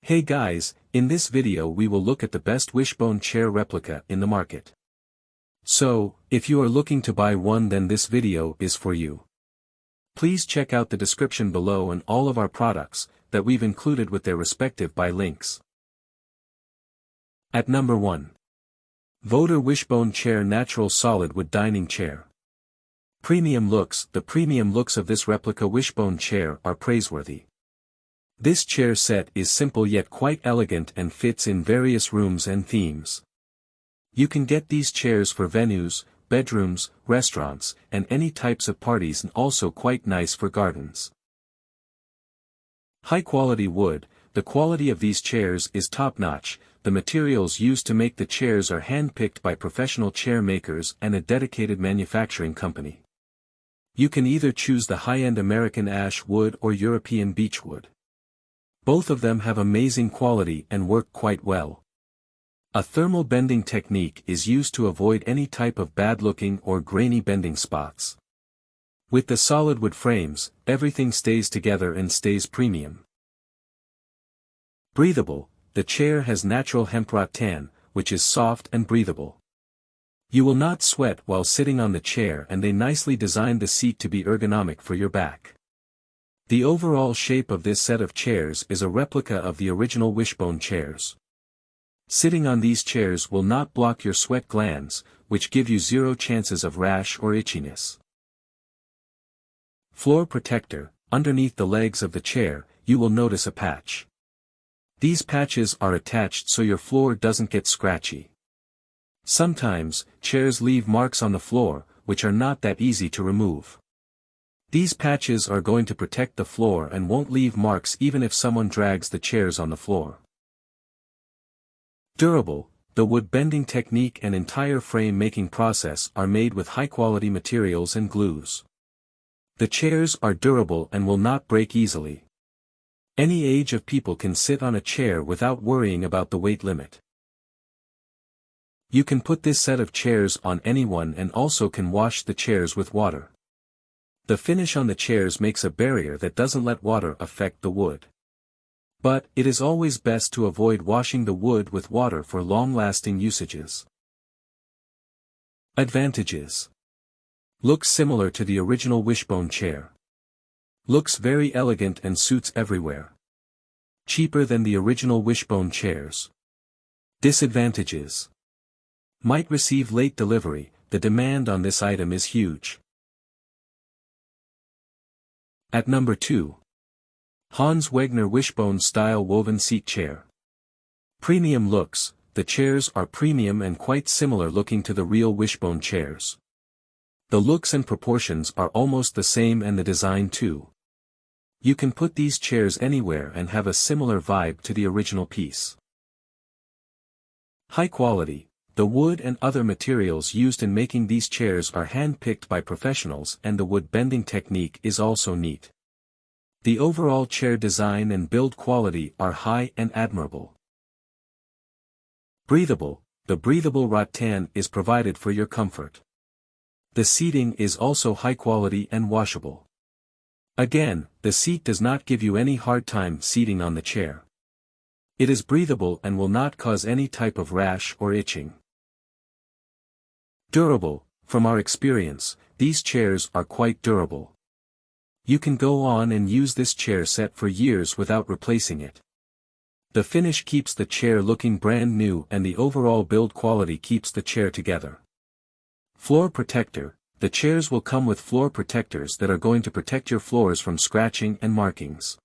Hey guys, in this video we will look at the best Wishbone chair replica in the market. So, if you are looking to buy one, then this video is for you. Please check out the description below and all of our products that we've included with their respective buy links. At number 1. Voter Wishbone Chair Natural Solid Wood Dining Chair. Premium looks. The premium looks of this replica Wishbone chair are praiseworthy. This chair set is simple yet quite elegant and fits in various rooms and themes. You can get these chairs for venues, bedrooms, restaurants, and any types of parties, and also quite nice for gardens. High quality wood. The quality of these chairs is top-notch. The materials used to make the chairs are hand-picked by professional chair makers and a dedicated manufacturing company. You can either choose the high-end American ash wood or European beech wood. Both of them have amazing quality and work quite well. A thermal bending technique is used to avoid any type of bad-looking or grainy bending spots. With the solid wood frames, everything stays together and stays premium. Breathable. The chair has natural hemp rattan, which is soft and breathable. You will not sweat while sitting on the chair, and they nicely designed the seat to be ergonomic for your back. The overall shape of this set of chairs is a replica of the original Wishbone chairs. Sitting on these chairs will not block your sweat glands, which give you zero chances of rash or itchiness. Floor protector. Underneath the legs of the chair, you will notice a patch. These patches are attached so your floor doesn't get scratchy. Sometimes, chairs leave marks on the floor, which are not that easy to remove. These patches are going to protect the floor and won't leave marks even if someone drags the chairs on the floor. Durable. The wood bending technique and entire frame making process are made with high-quality materials and glues. The chairs are durable and will not break easily. Any age of people can sit on a chair without worrying about the weight limit. You can put this set of chairs on anyone and also can wash the chairs with water. The finish on the chairs makes a barrier that doesn't let water affect the wood. But, it is always best to avoid washing the wood with water for long-lasting usages. Advantages. Looks similar to the original Wishbone chair. Looks very elegant and suits everywhere. Cheaper than the original Wishbone chairs. Disadvantages. Might receive late delivery. The demand on this item is huge. At number 2. Hans Wagner Wishbone Style Woven Seat Chair. Premium looks. The chairs are premium and quite similar looking to the real Wishbone chairs. The looks and proportions are almost the same, and the design too. You can put these chairs anywhere and have a similar vibe to the original piece. High quality. The wood and other materials used in making these chairs are hand-picked by professionals, and the wood bending technique is also neat. The overall chair design and build quality are high and admirable. Breathable. The breathable rattan is provided for your comfort. The seating is also high quality and washable. Again, the seat does not give you any hard time seating on the chair. It is breathable and will not cause any type of rash or itching. Durable. From our experience, these chairs are quite durable. You can go on and use this chair set for years without replacing it. The finish keeps the chair looking brand new, and the overall build quality keeps the chair together. Floor protector. The chairs will come with floor protectors that are going to protect your floors from scratching and markings.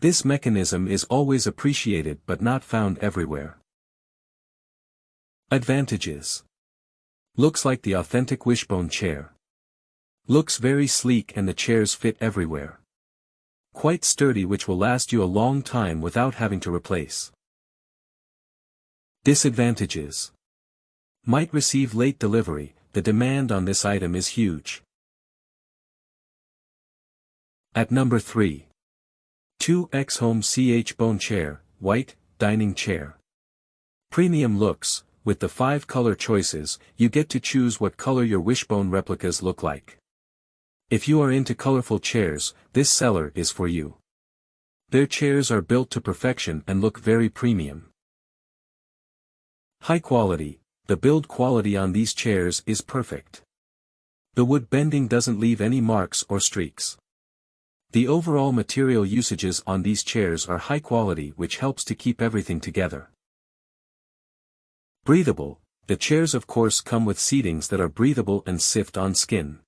This mechanism is always appreciated but not found everywhere. Advantages. Looks like the authentic Wishbone chair. Looks very sleek and the chairs fit everywhere. Quite sturdy, which will last you a long time without having to replace. Disadvantages. Might receive late delivery. The demand on this item is huge. At number 3. 2X Home CH Bone Chair, White, Dining Chair. Premium looks. With the 5 color choices, you get to choose what color your Wishbone replicas look like. If you are into colorful chairs, this seller is for you. Their chairs are built to perfection and look very premium. High quality. The build quality on these chairs is perfect. The wood bending doesn't leave any marks or streaks. The overall material usages on these chairs are high quality, which helps to keep everything together. Breathable. The chairs of course come with seatings that are breathable and sift on skin.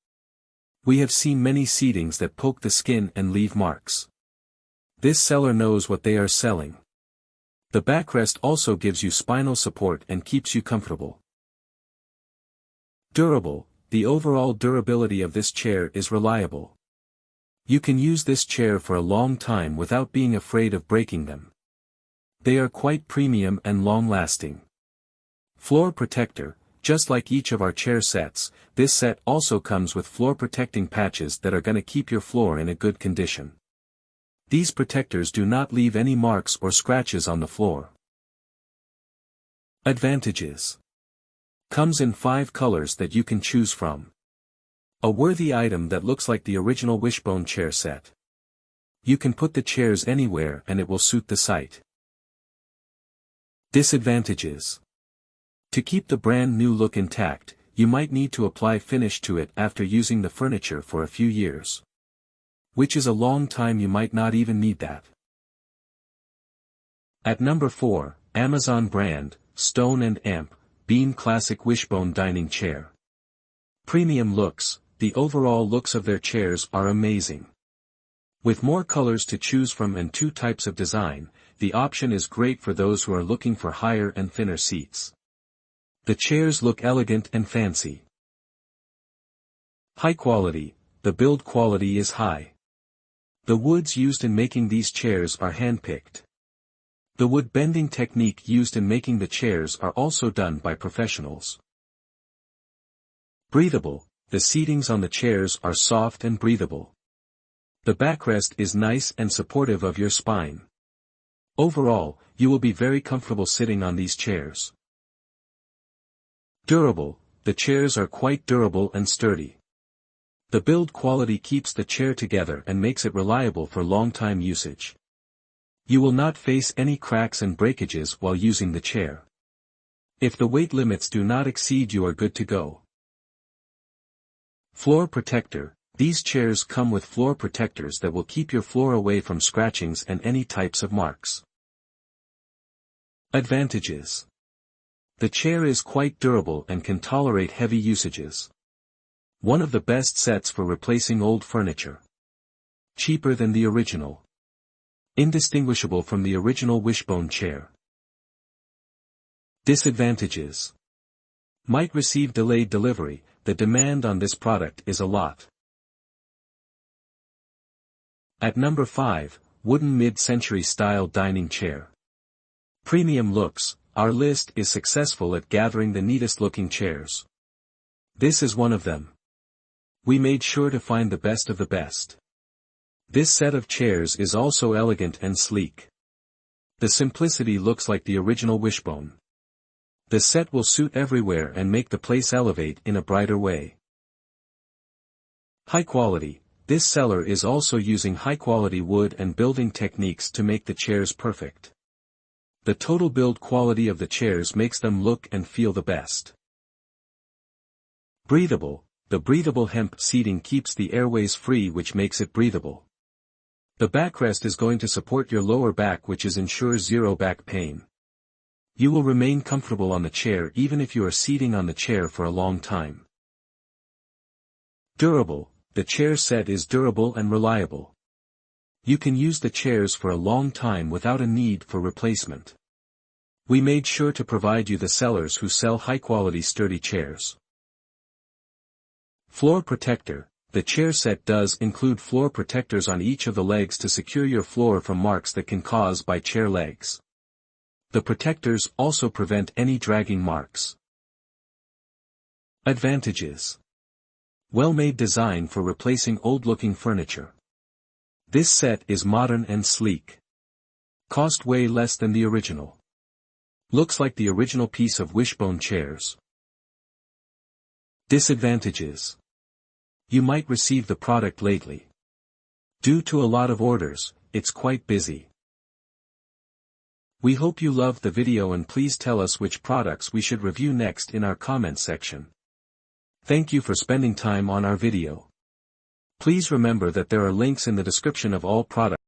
We have seen many seatings that poke the skin and leave marks. This seller knows what they are selling. The backrest also gives you spinal support and keeps you comfortable. Durable. The overall durability of this chair is reliable. You can use this chair for a long time without being afraid of breaking them. They are quite premium and long-lasting. Floor protector. Just like each of our chair sets, this set also comes with floor protecting patches that are gonna keep your floor in a good condition. These protectors do not leave any marks or scratches on the floor. Advantages. Comes in 5 colors that you can choose from. A worthy item that looks like the original Wishbone chair set. You can put the chairs anywhere and it will suit the site. Disadvantages. To keep the brand new look intact, you might need to apply finish to it after using the furniture for a few years. Which is a long time, you might not even need that. At number 4, Amazon brand, Stone and Amp, Beam Classic Wishbone Dining Chair. Premium looks. The overall looks of their chairs are amazing. With more colors to choose from and 2 types of design, the option is great for those who are looking for higher and thinner seats. The chairs look elegant and fancy. High quality. The build quality is high. The woods used in making these chairs are hand-picked. The wood bending technique used in making the chairs are also done by professionals. Breathable. The seatings on the chairs are soft and breathable. The backrest is nice and supportive of your spine. Overall, you will be very comfortable sitting on these chairs. Durable. The chairs are quite durable and sturdy. The build quality keeps the chair together and makes it reliable for long-time usage. You will not face any cracks and breakages while using the chair. If the weight limits do not exceed, you are good to go. Floor protector. These chairs come with floor protectors that will keep your floor away from scratchings and any types of marks. Advantages. The chair is quite durable and can tolerate heavy usages. One of the best sets for replacing old furniture. Cheaper than the original. Indistinguishable from the original Wishbone chair. Disadvantages. Might receive delayed delivery. The demand on this product is a lot. At number 5, Wooden Mid-Century Style Dining Chair. Premium looks. Our list is successful at gathering the neatest looking chairs. This is one of them. We made sure to find the best of the best. This set of chairs is also elegant and sleek. The simplicity looks like the original Wishbone. The set will suit everywhere and make the place elevate in a brighter way. High quality. This seller is also using high quality wood and building techniques to make the chairs perfect. The total build quality of the chairs makes them look and feel the best. Breathable. The breathable hemp seating keeps the airways free, which makes it breathable. The backrest is going to support your lower back, which ensures zero back pain. You will remain comfortable on the chair even if you are seating on the chair for a long time. Durable. The chair set is durable and reliable. You can use the chairs for a long time without a need for replacement. We made sure to provide you the sellers who sell high-quality sturdy chairs. Floor protector. The chair set does include floor protectors on each of the legs to secure your floor from marks that can cause by chair legs. The protectors also prevent any dragging marks. Advantages. Well-made design for replacing old-looking furniture. This set is modern and sleek. Cost way less than the original. Looks like the original piece of Wishbone chairs. Disadvantages. You might receive the product lately. Due to a lot of orders, it's quite busy. We hope you loved the video and please tell us which products we should review next in our comments section. Thank you for spending time on our video. Please remember that there are links in the description of all products.